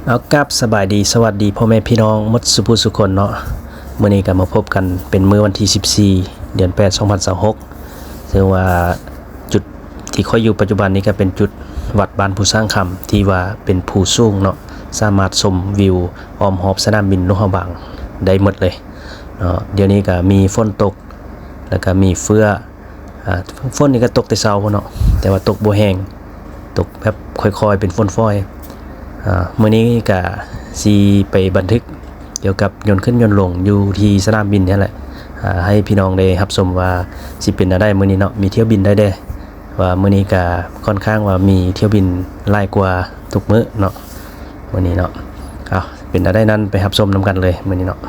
เอากับสบายดีสวัสดีพ่อแม่พี่น้องหมดสุภูสุคนเนาะมื้อนี้ก็มาพบกันเป็นมื้อวันที่14เดือน8 2026ซึ่งว่าจุดที่ค่อยอยู่ปัจจุบันนี้ก็เป็นจุดวัดบ้านผู้สร้างคำที่ว่าเป็นภูสูงเนาะสามารถชมวิวอ้อมรอบสนามบินนกเขาบางได้หมดเลยเนาะเดี๋ยวนี้ก็มีฝนตกแล้วก็มีเฟื้อฝนนี่ก็ตกแต่เช้าเนาะแต่ว่าตกบ่แห้งตกแบบค่อยๆเป็นฝนฟ้อยมื้อนี้ก็สิไปบันทึกเกี่ยวกับยนต์ขึ้นยนต์ลงอยู่ที่สนามบินนี่แหละให้พี่น้องได้รับชมว่าสิเป็นได้มื้อนี้เนาะมีเที่ยวบินได้ว่ามื้อนี้ก็ค่อนข้างว่ามีเที่ยวบินหลายกว่าทุกมื้อเนาะมื้อนี้เนาะเอาเป็นได้นั้นไปรับชมนํกันเลยมื้อนี้เนาะ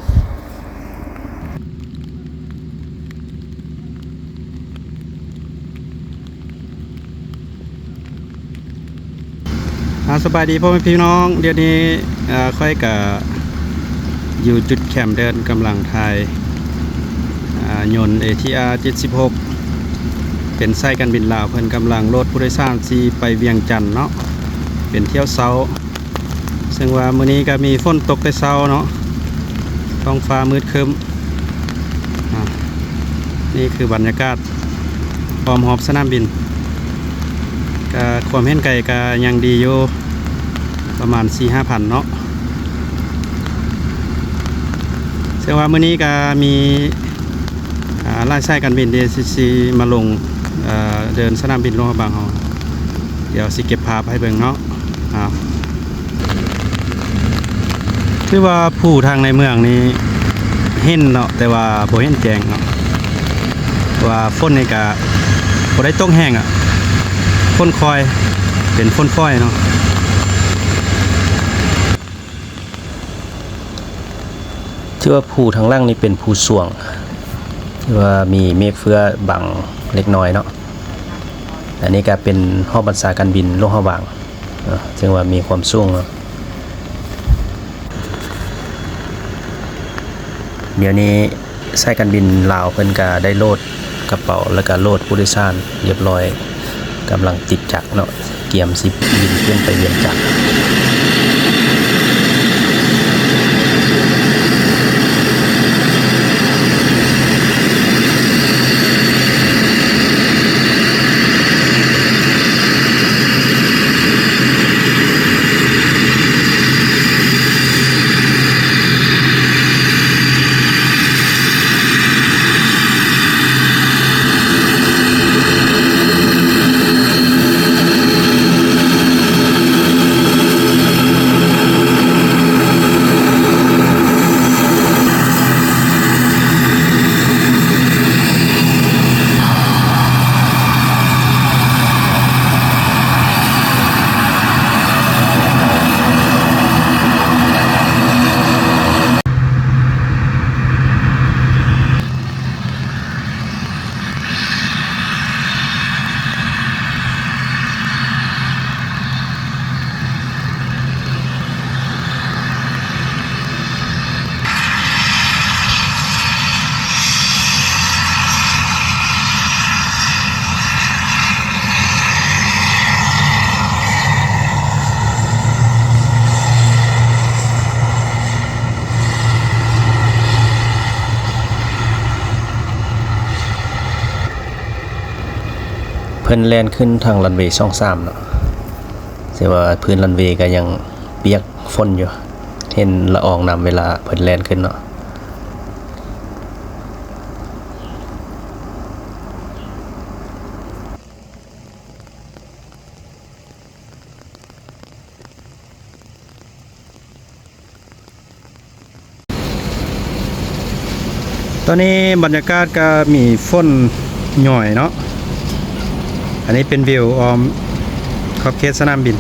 สบายดีพ่อแม่พี่น้องเดี๋ยวนี้ค่อยกับอยู่จุดแคมป์เดินกำลังไทยยนต์ ATR 76เป็นไส้การบินลาวเพิ่นกำลังโหลดผู้โดยสารที่ไปเวียงจันทน์เนาะเป็นเที่ยวเช้าซึ่งว่ามื้อนี้ก็มีฝนตกแต่เช้าเนาะท้องฟ้ามืดครึ้มนี่คือบรรยากาศพร้อมหอบสนามบินก็ความเห็นไกลก็ยังดีอยู่ประมาณ 4-5,000 เนาะซึ่งว่ามื้อนี้ก็มีรายสายการบิน DCC มาลงเดินสนามบินหลวงพระบางเฮาเดี๋ยวสิเก็บภาพให้เบิ่งเนาะคือว่าผู้ทางในเมืองนี้เห็นเนาะแต่ว่าบ่เห็นแจ้งเนาะว่าฝนนี่ก็บ่ได้ตกแห้งฝนคอยเป็นฝนฟ้อยเนาะที่ว่าภูทางล่างนี่เป็นภูสวงที่ว่ามีเมฆเฟื้อบังเล็กน้อยเนาะอันนี้ก็เป็นหอบัญชาการบินหลวงพระบางซึ่งว่ามีความสูงเนาะเดี๋ยวนี้สายการบินลาวเพิ่นก็ได้โหลดกระเป๋าแล้วก็โหลดผู้โดยสารเรียบร้อยกำลังติดจักรเนาะเกียมสิบินขึ้นไปเวียงจันทน์เพิ่นแล่นขึ้นทางรันเวย์23เนาะแต่ว่าพื้นรันเวย์ก็ยังเปียกฝนอยู่เห็นละอองน้ำเวลาเพิ่นแล่นขึ้นเนาะตอนนี้บรรยากาศก็มีฝนหน่อยเนาะอันนี้เป็นวิวออมขอบเขตสนามบิน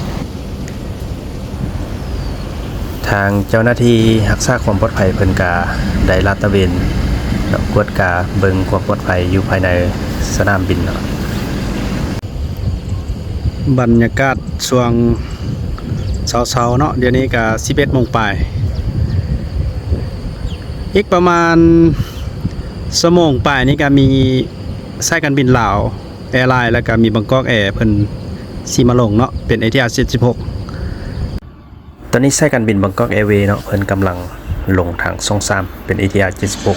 ทางเจ้าหน้าที่รักษาความปลอดภัยเพิ่นก็ได้ลาดตระเวนกวดกาเบิ่งความปลอดภัยอยู่ภายในสนามบินเนาะบรรยากาศช่วงเช้าๆเนาะเดี๋ยวนี้ก็11 โมงปลายอีกประมาณชั่วโมงปลายนี้ก็มีสายการบินลาวแอร์ไลน์แล้วก็มีบางกอกแอร์เพิ่นสิมาลงเนาะเป็น ATR 76 ตอนนี้สายการบินบางกอกแอร์เวย์เนาะเพิ่นกำลังลงทางซ่อง3เป็น ATR 76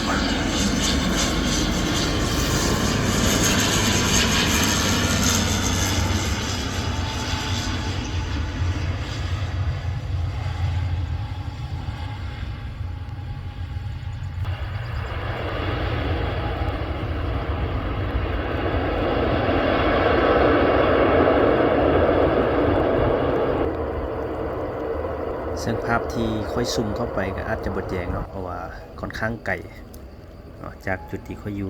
ซึ่งภาพที่ค่อยซูมเข้าไปก็อาจจะบดแยงเนาะเพราะว่าค่อนข้างไกลเนาะจากจุดที่ค่อยอยู่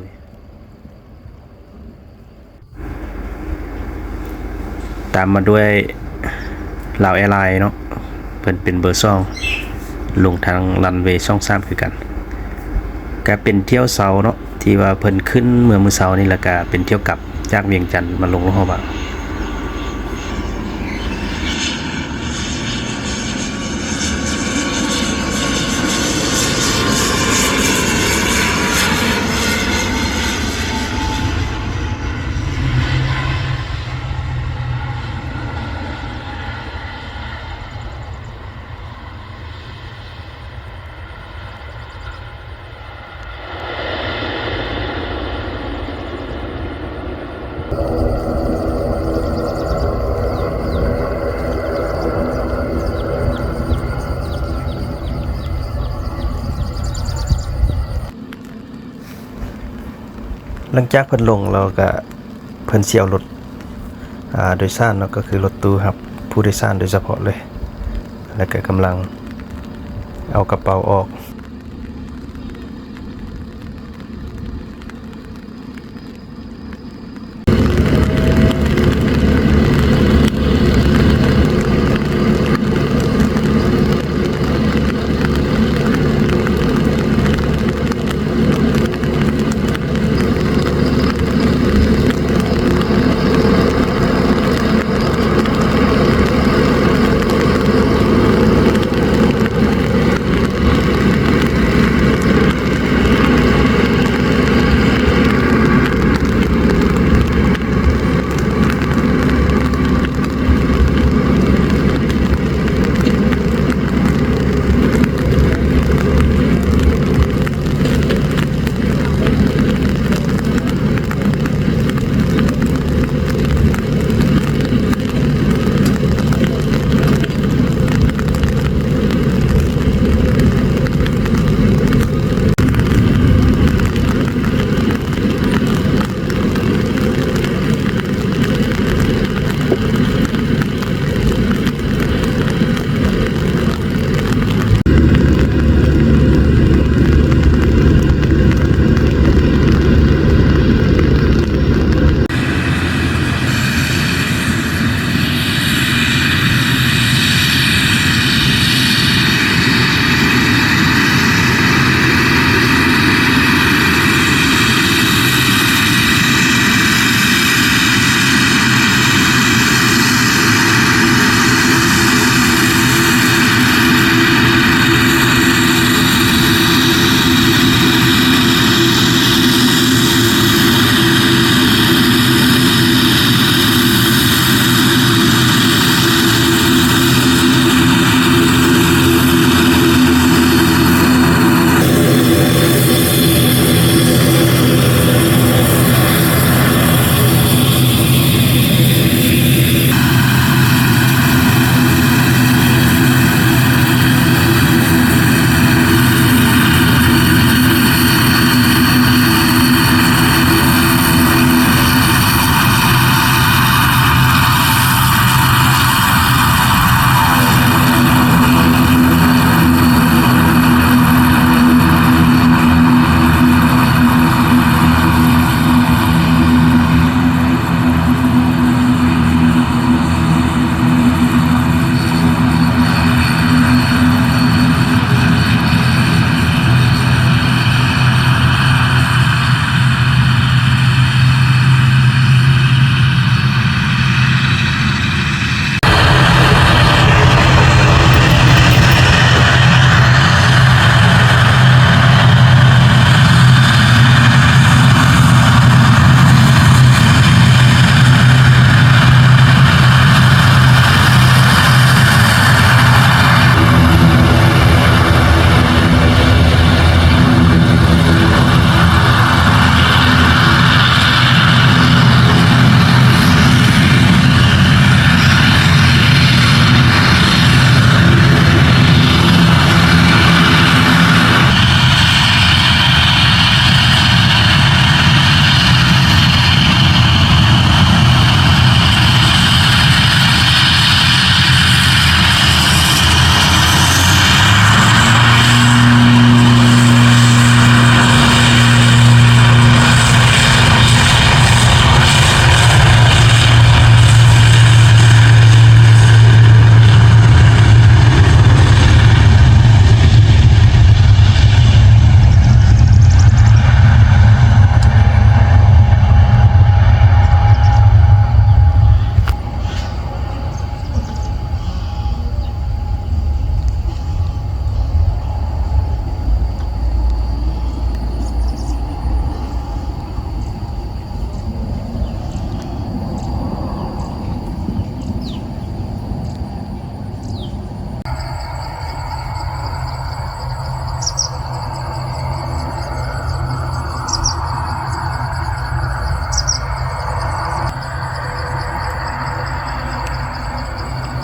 ตามมาด้วยลาวแอร์ไลน์เนาะเพิ่นเป็นเบอร์2ลงทางรันเวย์ช่อง3คือกันก็เป็นเที่ยวเสาเนาะที่ว่าเพิ่นขึ้นเมื่อมื้อเสาร์นี่แล้วก็เป็นเที่ยวกลับจากเวียงจันทน์มาลงโรงพยาบาลหลังจากเพิ่นลงเราก็เพิ่นเสี่ยวรถโดยสารเนาะก็คือรถตู้ครับผู้โดยสารโดยเฉพาะเลยแล้วก็กำลังเอากระเป๋าออก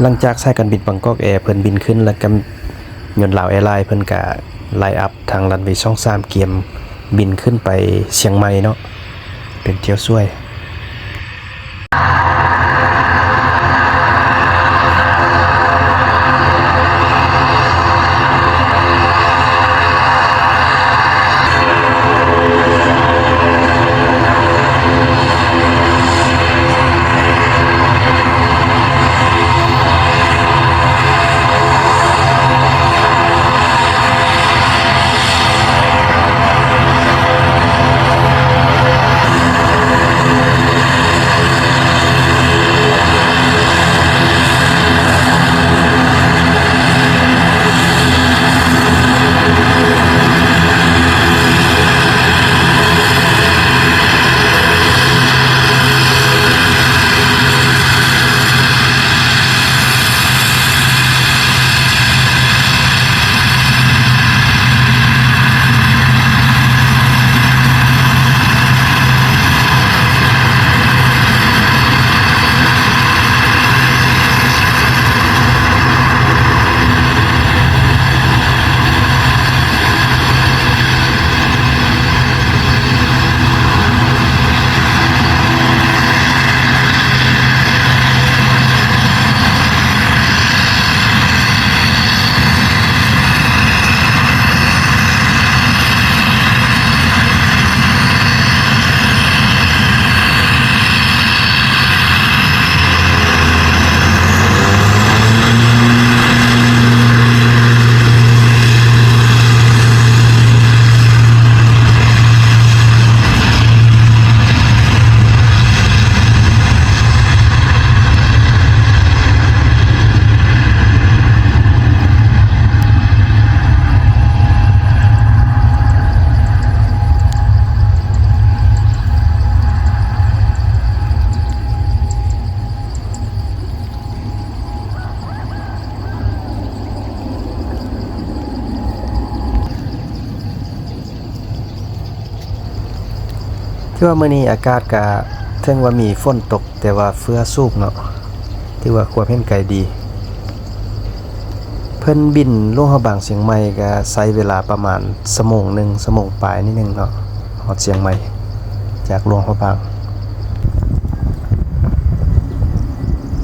หลังจากสายการบินบางกอกแอร์เพิ่นบินขึ้นแล้วก็ยนต์ลาวแอร์ไลน์เพิ่นก็ไลน์อัพทางรันเวย์23เกียมบินขึ้นไปเชียงใหม่เนาะเป็นเที่ยวช่วยที่ว่ามื้อนี้อากาศก็ถึงว่ามีฝนตกแต่ว่าเฟื้อสูบเนาะที่ว่าความเห็นไกลดีเพิ่นบินลงเฮาบางเชียงใหม่ก็ใช้เวลาประมาณชั่วโมงนึงชั่วโมงปลายนิดนึงเนาะฮอดเชียงใหม่จากหลวงพระบาง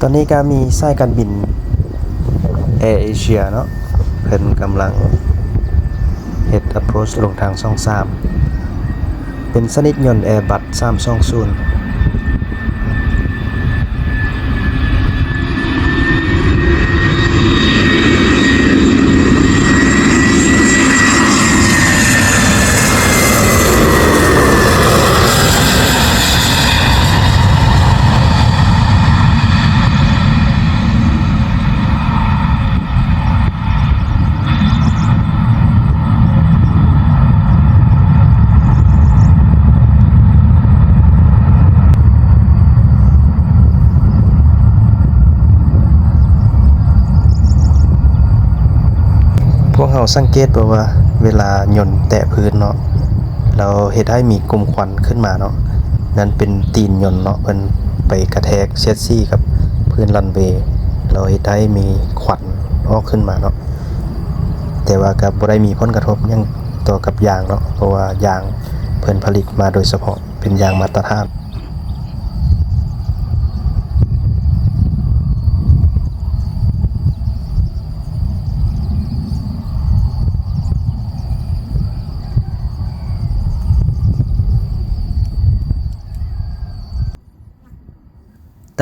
ตอนนี้ก็มีสายการบิน Air Asia เนาะเพิ่นกำลังเฮ็ด approach ลงทางช่อง3เป็นชนิดยนต์ Airbus 320พวกเราสังเกตว่าเวลายนต์แตะพื้นเนาะเราเฮ็ดให้มีกลุ่มควันขึ้นมาเนาะนั่นเป็นตีนยนต์เนาะเพิ่นไปกระแทกเชสซี่กับพื้นรันเวย์เราเฮ็ดให้มีควันออกขึ้นมาเนาะแต่ว่าก็บ่ได้มีผลกระทบหยังต่อกับยางเนาะเพราะว่ายางเพิ่นผลิตมาโดยเฉพาะเป็นยางมาตรฐาน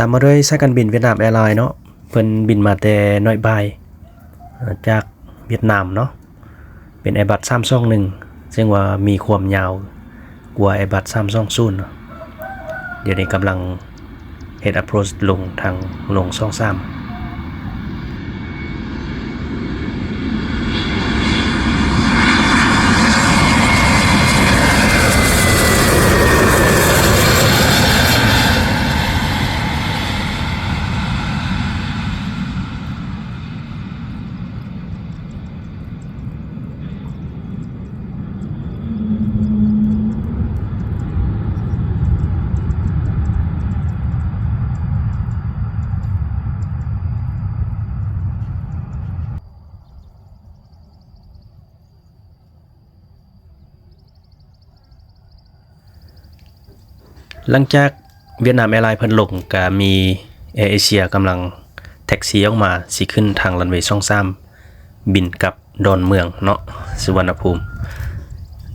ตามมาด้วยสายการบินเวียดนามแอร์ไลน์เนาะเพิ่นบินมาแต่น้อยบ่ายจากเวียดนามเนาะเป็น Airbus 321ซึ่งว่ามีความยาวกว่า Airbus 320เนาะเดี๋ยวนี้กำลังเฮ็ด approach ลงทางลง23 หลังจากเวียดนามแอร์ไลน์เพิ่นลงก็มีแอร์เอเชียกำลังแท็กซี่ออกมาสิขึ้นทางรันเวย์23บินกลับดอนเมืองเนาะสุวรรณภูมิ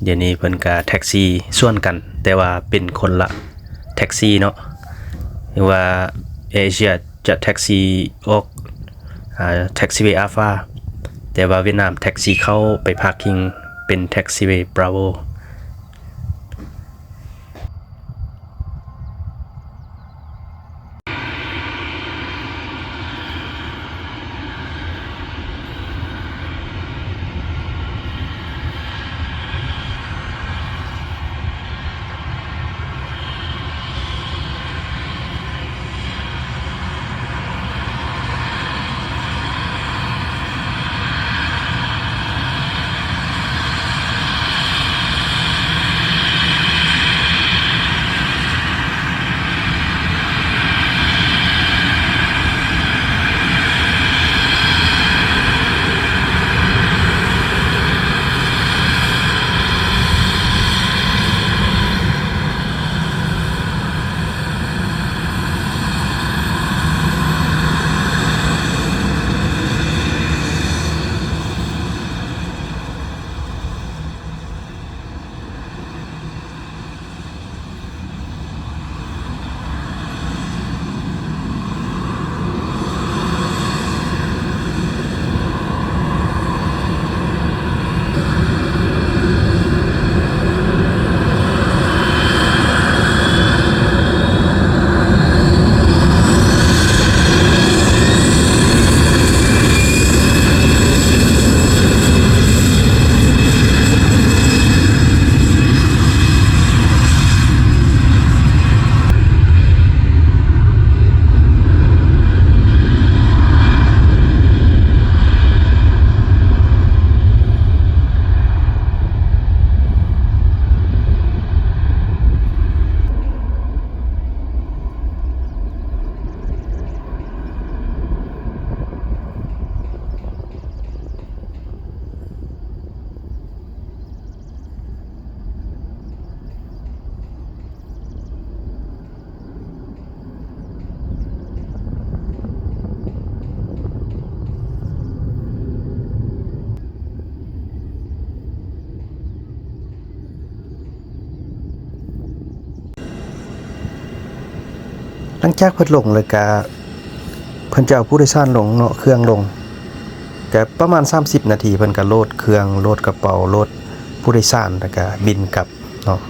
เดี๋ยวนี้เพิ่นก็แท็กซี่ส่วนกันแต่ว่าเป็นคนละแท็กซี่เนาะหรือว่าแอร์เอเชียจะแท็กซี่ออกแท็กซี่เวย์อัลฟาแต่ว่าเวียดนามแท็กซี่เข้าไปพาร์กิ้งเป็นแท็กซี่เวย์บราโวหลังจากเพิ่นลงเลยก็เพิ่นจะเอาผู้โดยสารลงเนาะเครื่องลงก็ประมาณ30นาทีเพิ่นก็โหลดเครื่องโหลดกระเป๋าโหลดผู้โดยสารแล้วก็บินกลับเนาะ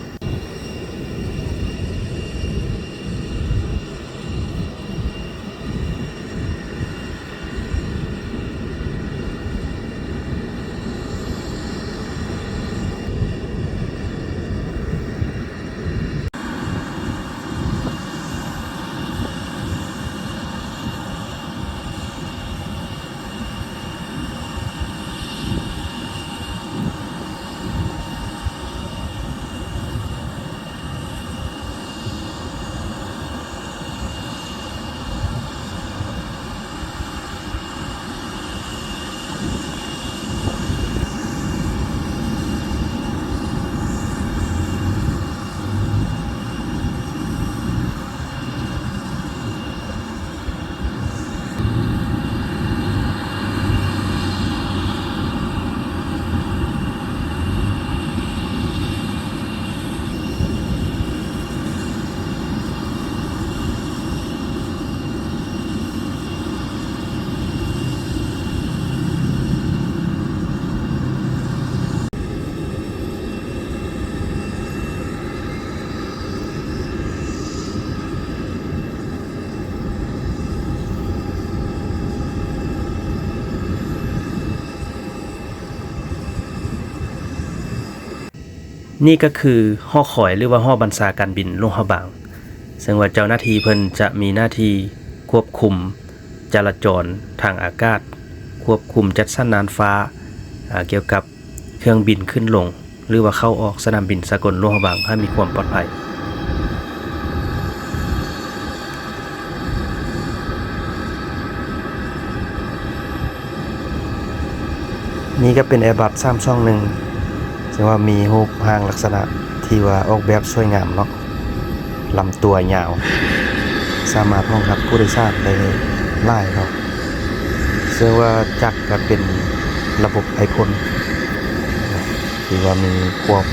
นี่ก็คือหอคอยหรือว่าหอบัญชาการบินหลวงพระบางซึ่งว่าเจ้าหน้าที่เพิ่นจะมีหน้าที่ควบคุมจราจรทางอากาศควบคุมจัดสรรน่านฟ้าเกี่ยวกับเครื่องบินขึ้นลงหรือว่าเข้าออกสนามบินสากลหลวงพระบางให้มีความปลอดภัยนี่ก็เป็น Airbus 321ซึ่งว่ามีรูปร่างลักษณะที่ว่าออกแบบสวยงามเนาะ ลำตัวยาวสามารถรองรับผู้โดยสารได้หลายเนาะเชื่อว่าจักรก็เป็นระบบไอพ่นที่ว่ามีความ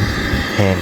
แรง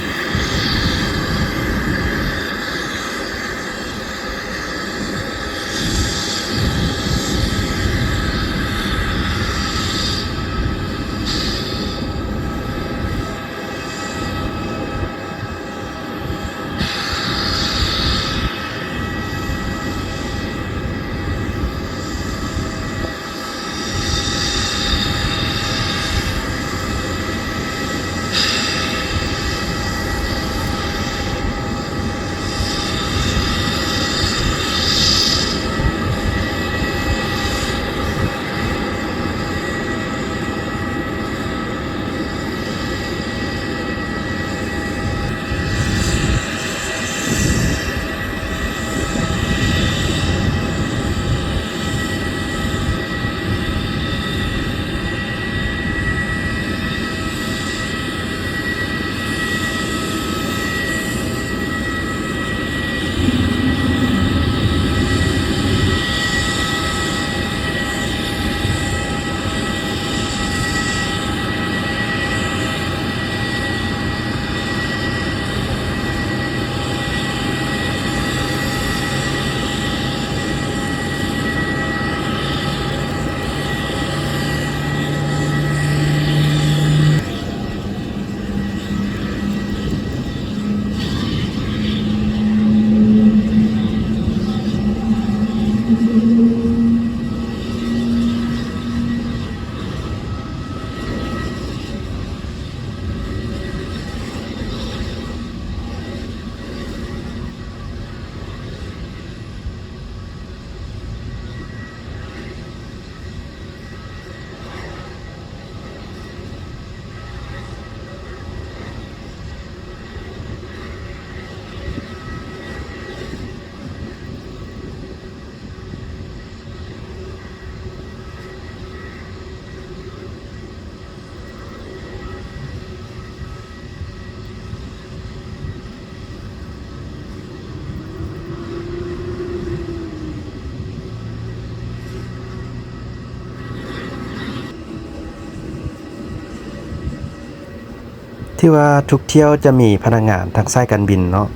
ที่ว่าทุกเที่ยวจะมีพนักงานทางสายการบินเนาะ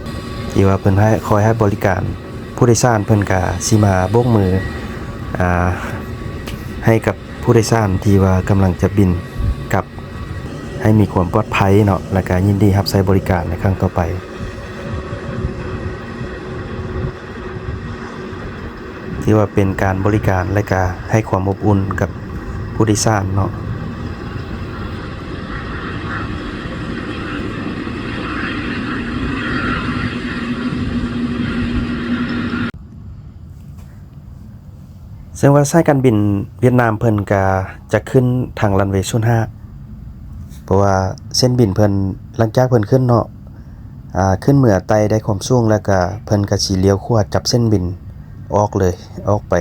ที่ว่าเพิ่นคอยให้บริการผู้โดยสารเพิ่นก็สิมาโบกมือให้กับผู้โดยสารที่ว่ากำลังจะบินกลับให้มีความปลอดภัยเนาะและก็ยินดีรับใช้บริการในครั้งต่อไปที่ว่าเป็นการบริการและก็ให้ความอบอุ่นกับผู้โดยสารเนาะซึ่งว่าสายการบินเวียดนามเพิ่นก็จะขึ้นทางรันเวย์05เพราะว่าเส้นบินเพิ่นหลังจากเพิ่นขึ้นเนาะขึ้นเมื่อไต่ได้ความสูงแล้วก็เพิ่นก็สิเลี้ยวขวาจับเส้นบินออกเลยออกไป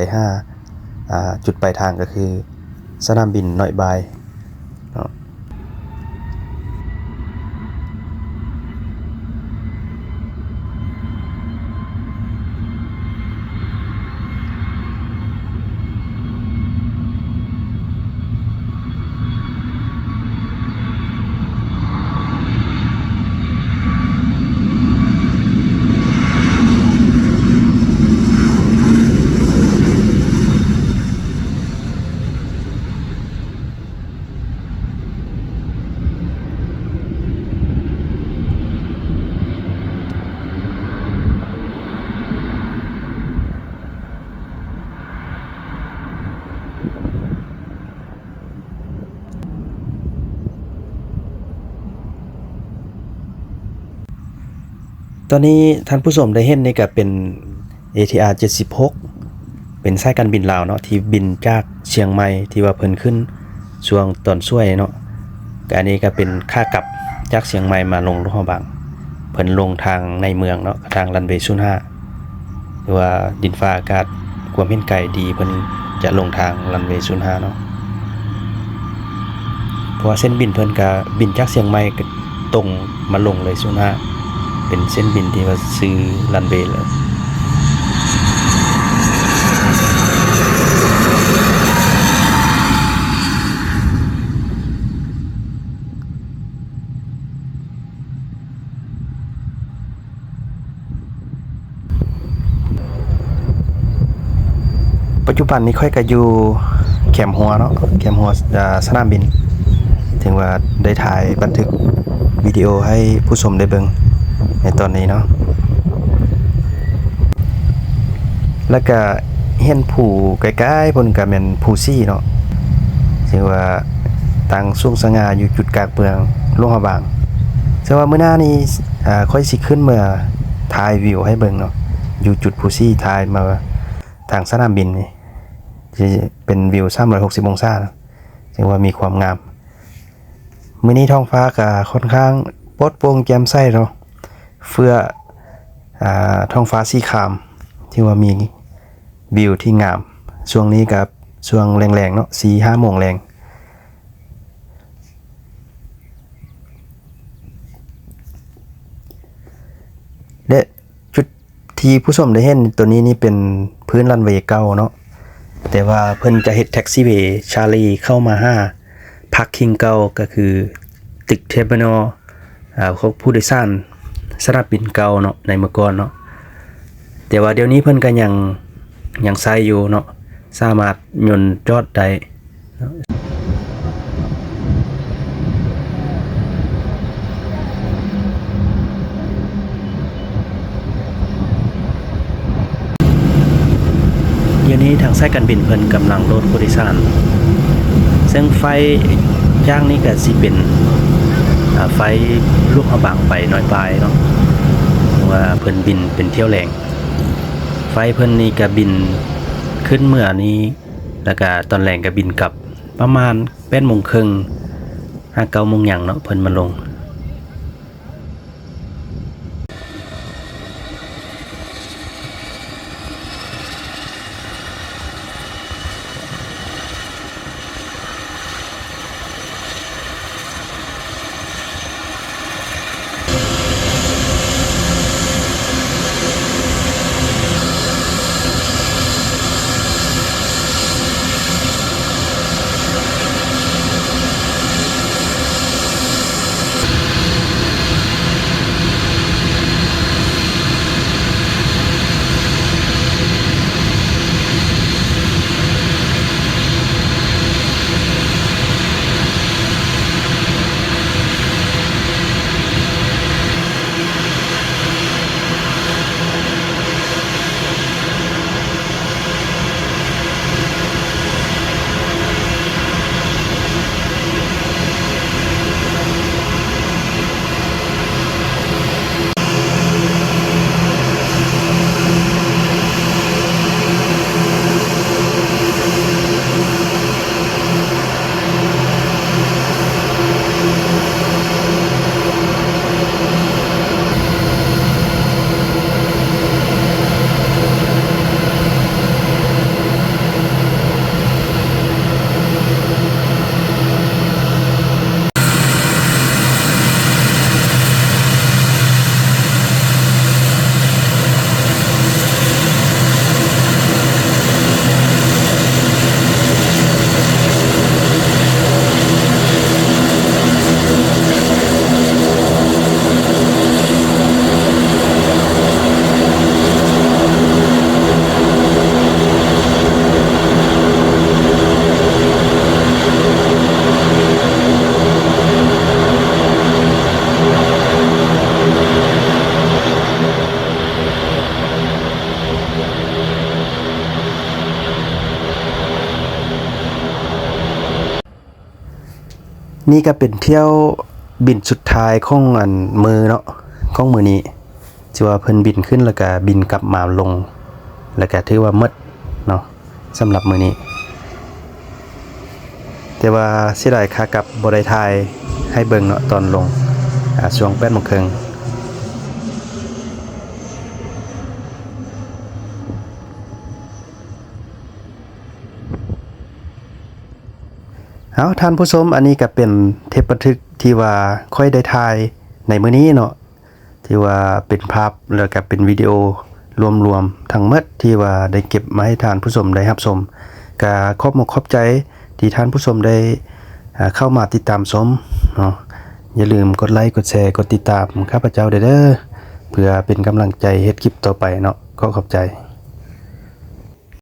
จุดปลายทางก็คือสนามบินน้อยบายเนาะตอนนี้ท่านผู้ชมได้เห็นนี่ก็เป็น ATR 76เป็นสายการบินลาวเนาะที่บินจากเชียงใหม่ที่ว่าเพิ่นขึ้นช่วงตอนช่วยเนาะก็อันนี้ก็เป็นค่ากลับจากเชียงใหม่มาลงหลวงพระบางเพิ่นลงทางในเมืองเนาะทางรันเวย์05หรือว่าดินฟ้าอากาศความเห็นไกลดีเพิ่นจะลงทางรันเวย์05เนาะเพราะว่าเส้นบินเพิ่นก็บินจากเชียงใหม่ตรงมาลงเลย05 เป็นเส้นบินที่ว่าซื้อรันเวย์แล้วปัจจุบันนี้ค่อยก็อยู่แคมป์หัวเนาะแคมป์หัวสนามบินถึงว่าได้ถ่ายบันทึกวิดีโอให้ผู้ชมได้เบิ่งในตอนนี้เนาะแล้วก็เห็นผู้ใกล้ๆเพิ่นก็แม่นผู้ซี่เนาะซึ่งว่าตั้งสูงสง่าอยู่จุดกลางเมืองหลวงพระบางซึ่งว่ามื้อหน้านี้ค่อยสิขึ้นเมื่อถ่ายวิวให้เบิ่งเนาะอยู่จุดผู้ซี่ถ่ายมาทางสนามบินนี่จะเป็นวิว360องศาซึ่งว่ามีความงามมื้อนี้ท้องฟ้าก็ค่อนข้างปลอดโปร่งแจ่มใสเนาะเพื่อท้องฟ้าสีครามที่ว่ามีวิวที่งามช่วงนี้กับช่วงแรงๆเนาะ 4-5 โมงแรงและจุดที่ผู้ชมได้เห็นตัวนี้นี่เป็นพื้นรันเวย์เก่าเนาะแต่ว่าเพิ่นจะเฮ็ดแท็กซี่เวย์ชาลีเข้ามาหาพักคิงเก่าก็คือตึกเทอร์มินอลของผู้โดยสารสนามบินเก่าเนาะในเมื่อก่อนเนาะแต่ว่าเดี๋ยวนี้เพิ่นก็ยังใช้อยู่เนาะสามารถยนต์จอดได้เดี๋ยวนี้ทางสายการบินเพิ่นกำลังลดผู้โดยสารซึ่งไฟย่างนี้ก็สิเป็นไฟลูกหะบางไปน้อยปลายเนาะว่าเพิ่นบินเป็นเที่ยวแรงไฟเพิ่นนี่ก็บินขึ้นเมื่อนี้แล้วก็ตอนแรงก็บินกลับประมาณ 8:30 น 5-9 โมงหยังเนาะเพิ่นมาลงนี่ก็เป็นเที่ยวบินสุดท้ายของมือเนาะของมือนี้ที่ว่าเพิ่นบินขึ้นแล้วก็บินกลับมาลงแล้วก็ถือว่าหมดเนาะสำหรับมือนี้แต่ว่าเสียดายค่ากลับบ่ได้ถ่ายให้เบิ่งเนาะตอนลงช่วง 8:30 น. เอาท่านผู้ชมอันนี้ก็เป็นเทปบันทึกที่ว่าค่อยได้ถ่ายในมื้อนี้เนาะ ที่ว่าเป็นภาพแล้วก็เป็นวิดีโอรวมๆทั้งหมดที่ว่าได้เก็บมาให้ท่านผู้ชมได้รับชมก็ขอบมกขอบใจที่ท่านผู้ชมได้เข้ามาติดตามชมเนาะอย่าลืมกดไลค์กดแชร์กดติดตามข้าพเจ้าเด้อเพื่อเป็นกำลังใจเฮ็ดคลิปต่อไปเนาะขอบใจ